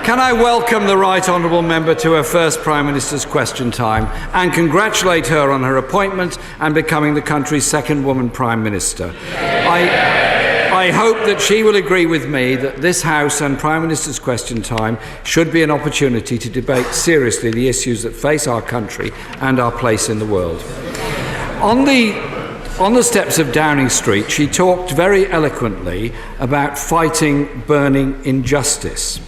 Can I welcome the Right Honourable Member to her first Prime Minister's Question Time and congratulate her on her appointment and becoming the country's second woman Prime Minister. I hope that she will agree with me that this House and Prime Minister's Question Time should be an opportunity to debate seriously the issues that face our country and our place in the world. On the steps of Downing Street, she talked very eloquently about fighting burning injustice.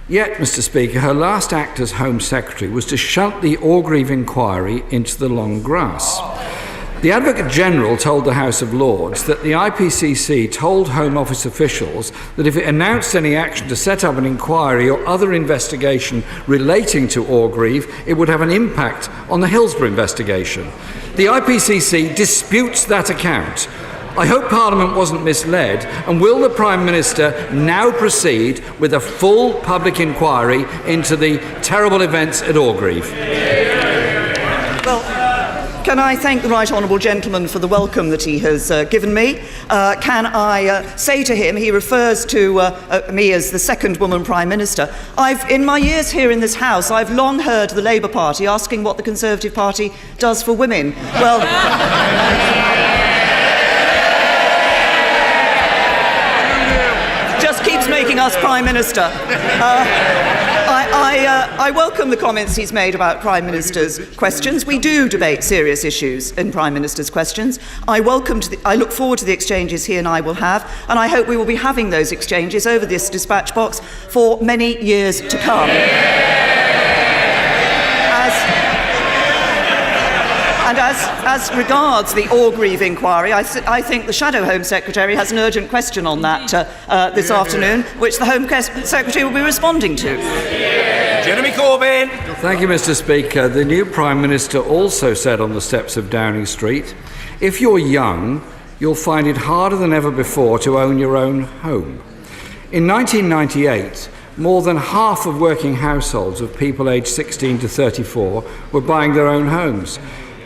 Yet, Mr. Speaker, her last act as Home Secretary was to shunt the Orgreave inquiry into the long grass. The Advocate General told the House of Lords that the IPCC told Home Office officials that if it announced any action to set up an inquiry or other investigation relating to Orgreave, it would have an impact on the Hillsborough investigation. The IPCC disputes that account. I hope Parliament wasn't misled, and will the Prime Minister now proceed with a full public inquiry into the terrible events at Orgreave? Well, can I thank the Right Honourable Gentleman for the welcome that he has given me? Can I say to him, he refers to me as the second woman Prime Minister. In my years here in this House, I've long heard the Labour Party asking what the Conservative Party does for women. Well, just keeps making us Prime Minister. I welcome the comments he's made about Prime Minister's questions. We do debate serious issues in Prime Minister's questions. I look forward to the exchanges he and I will have, and I hope we will be having those exchanges over this dispatch box for many years to come. As regards the Orgreave inquiry, I think the Shadow Home Secretary has an urgent question on that this afternoon, which the Home Secretary will be responding to. May Corbyn. Thank you, Mr. Speaker. The new Prime Minister also said on the steps of Downing Street, if you're young, you'll find it harder than ever before to own your own home. In 1998, more than half of working households of people aged 16 to 34 were buying their own homes.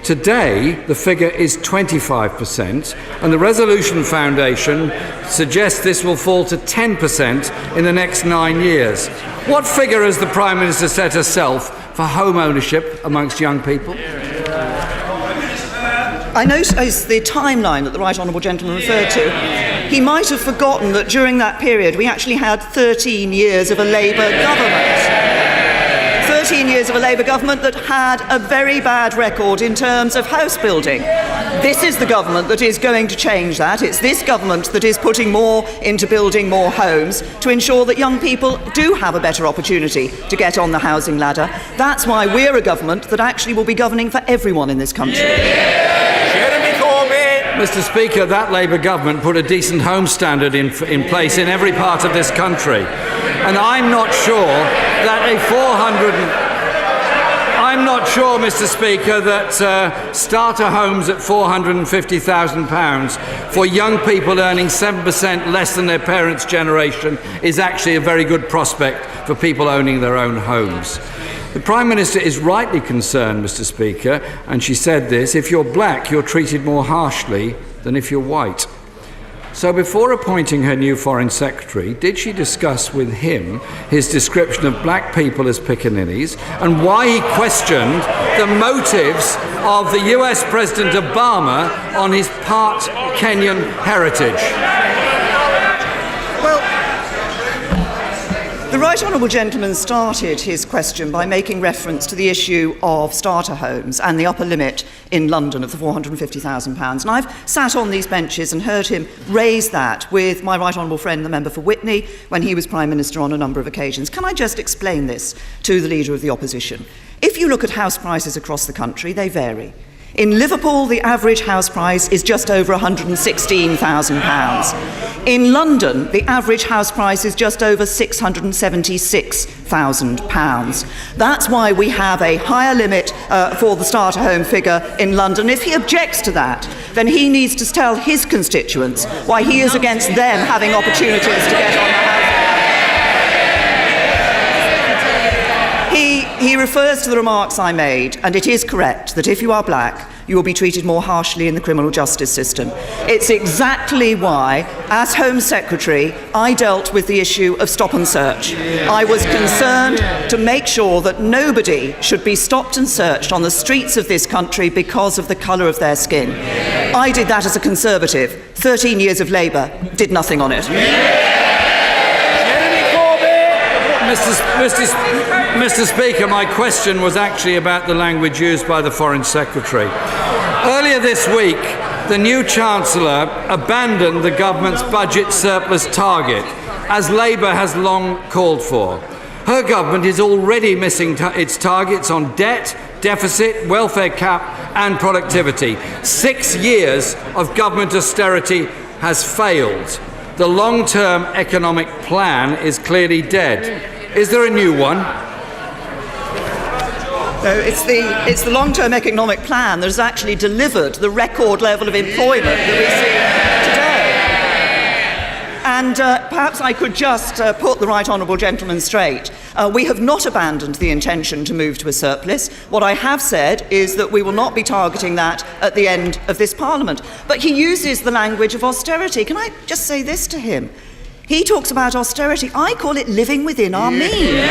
Today, the figure is 25%, and the Resolution Foundation suggests this will fall to 10% in the next 9 years. What figure has the Prime Minister set herself for home ownership amongst young people? I notice the timeline that the Right Honourable Gentleman referred to. He might have forgotten that during that period we actually had 13 years of a Labour government. 13 years of a Labour government that had a very bad record in terms of house building. This is the government that is going to change that. It's this government that is putting more into building more homes to ensure that young people do have a better opportunity to get on the housing ladder. That's why we're a government that actually will be governing for everyone in this country. Mr. Speaker, that Labour government put a decent home standard in place in every part of this country. And I'm not sure that I'm not sure, Mr. Speaker, that starter homes at £450,000 for young people earning 7% less than their parents' generation is actually a very good prospect for people owning their own homes. The Prime Minister is rightly concerned, Mr. Speaker, and she said this, if you're black, you're treated more harshly than if you're white. So before appointing her new Foreign Secretary, did she discuss with him his description of black people as piccaninnies and why he questioned the motives of the US President Obama on his part Kenyan heritage? Well, the Right Honourable Gentleman started his question by making reference to the issue of starter homes and the upper limit in London of the £450,000. And I've sat on these benches and heard him raise that with my Right Honourable friend, the member for Witney, when he was Prime Minister on a number of occasions. Can I just explain this to the Leader of the Opposition? If you look at house prices across the country, they vary. In Liverpool, the average house price is just over £116,000. In London, the average house price is just over £676,000. That's why we have a higher limit for the starter home figure in London. If he objects to that, then he needs to tell his constituents why he is against them having opportunities to get on the house. He refers to the remarks I made, and it is correct that if you are black, you will be treated more harshly in the criminal justice system. It's exactly why, as Home Secretary, I dealt with the issue of stop and search. I was concerned to make sure that nobody should be stopped and searched on the streets of this country because of the colour of their skin. I did that as a Conservative. 13 years of Labour did nothing on it. Mr. Speaker, my question was actually about the language used by the Foreign Secretary. Earlier this week, the new Chancellor abandoned the government's budget surplus target, as Labour has long called for. Her government is already missing its targets on debt, deficit, welfare cap and productivity. 6 years of government austerity has failed. The long-term economic plan is clearly dead. Is there a new one? No, it's the long-term economic plan that has actually delivered the record level of employment that we see today. And perhaps I could just put the right honourable gentleman straight. We have not abandoned the intention to move to a surplus. What I have said is that we will not be targeting that at the end of this Parliament. But he uses the language of austerity. Can I just say this to him? He talks about austerity. I call it living within our means.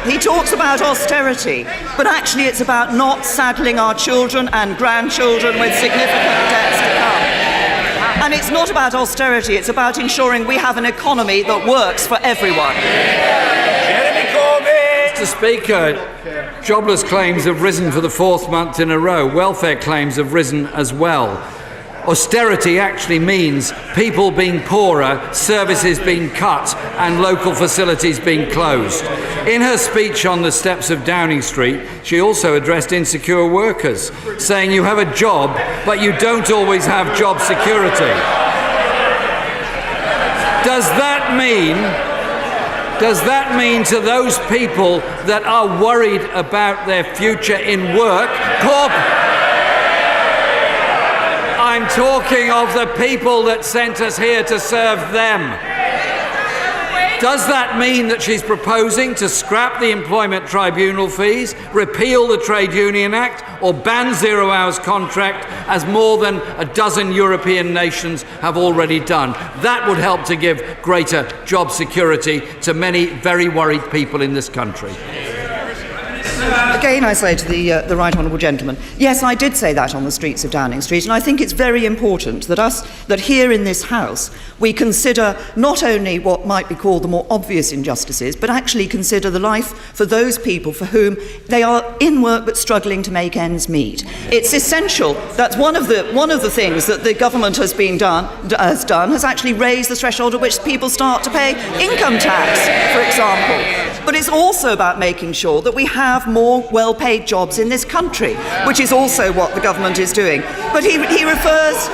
He talks about austerity, but actually it's about not saddling our children and grandchildren with significant debts to come. And it's not about austerity, it's about ensuring we have an economy that works for everyone. Mr. Speaker, jobless claims have risen for the 4th month in a row. Welfare claims have risen as well. Austerity actually means people being poorer, services being cut, and local facilities being closed. In her speech on the steps of Downing Street, she also addressed insecure workers, saying you have a job, but you don't always have job security. Does that mean to those people that are worried about their future in work, I'm talking of the people that sent us here to serve them. Does that mean that she's proposing to scrap the employment tribunal fees, repeal the Trade Union Act, or ban zero-hours contract, as more than a dozen European nations have already done? That would help to give greater job security to many very worried people in this country. Again, I say to the right honourable gentleman, yes, I did say that on the streets of Downing Street, and I think it's very important that here in this House we consider not only what might be called the more obvious injustices, but actually consider the life for those people for whom they are in work but struggling to make ends meet. It's essential. That's one of the things that the government has actually raised the threshold at which people start to pay income tax, for example. But it's also about making sure that we have more well-paid jobs in this country, which is also what the government is doing. But he refers,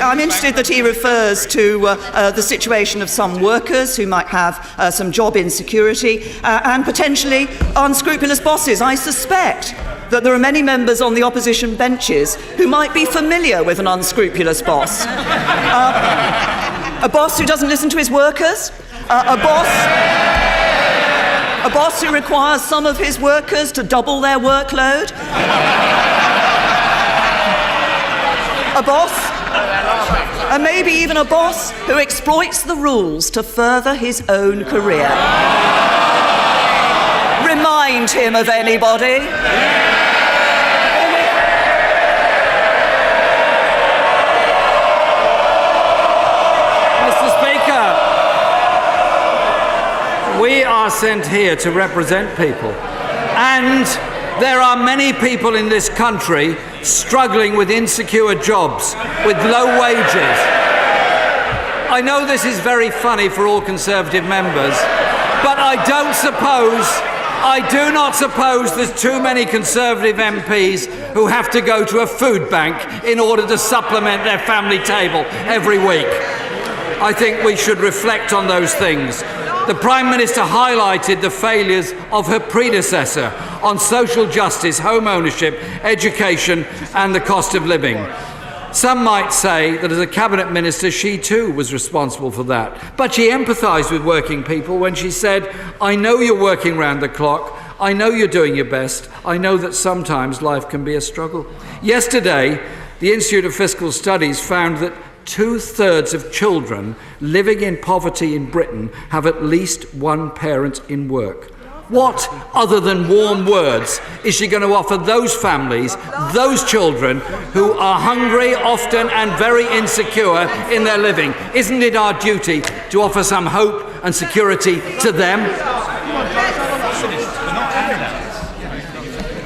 I'm interested that he refers to the situation of some workers who might have some job insecurity and potentially unscrupulous bosses. I suspect that there are many members on the opposition benches who might be familiar with an unscrupulous boss. A boss who doesn't listen to his workers, a boss who requires some of his workers to double their workload, a boss, and maybe even a boss who exploits the rules to further his own career. Remind him of anybody? We are sent here to represent people, and there are many people in this country struggling with insecure jobs, with low wages. I know this is very funny for all Conservative members, but I do not suppose there's too many Conservative MPs who have to go to a food bank in order to supplement their family table every week. I think we should reflect on those things. The Prime Minister highlighted the failures of her predecessor on social justice, home ownership, education and the cost of living. Some might say that as a cabinet minister, she too was responsible for that. But she empathised with working people when she said, I know you're working round the clock. I know you're doing your best. I know that sometimes life can be a struggle. Yesterday, the Institute of Fiscal Studies found that 2/3 of children living in poverty in Britain have at least one parent in work. What, other than warm words, is she going to offer those families, those children who are hungry often and very insecure in their living? Isn't it our duty to offer some hope and security to them?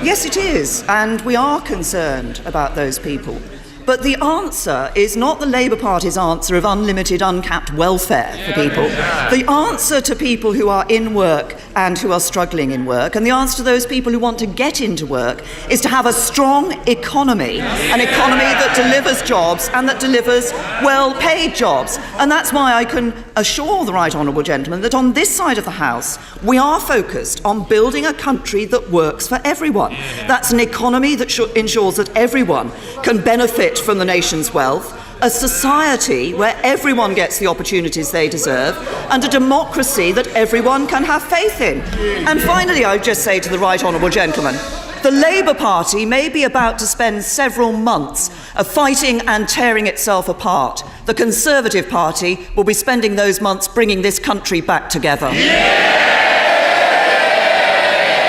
Yes, it is, and we are concerned about those people. But the answer is not the Labour Party's answer of unlimited, uncapped welfare for people. The answer to people who are in work and who are struggling in work, and the answer to those people who want to get into work, is to have a strong economy, an economy that delivers jobs and that delivers well-paid jobs. And that's why I can assure the Right Honourable Gentleman that on this side of the House, we are focused on building a country that works for everyone. That's an economy that ensures that everyone can benefit from the nation's wealth, a society where everyone gets the opportunities they deserve, and a democracy that everyone can have faith in. And finally, I would just say to the Right Honourable Gentleman, the Labour Party may be about to spend several months of fighting and tearing itself apart. The Conservative Party will be spending those months bringing this country back together.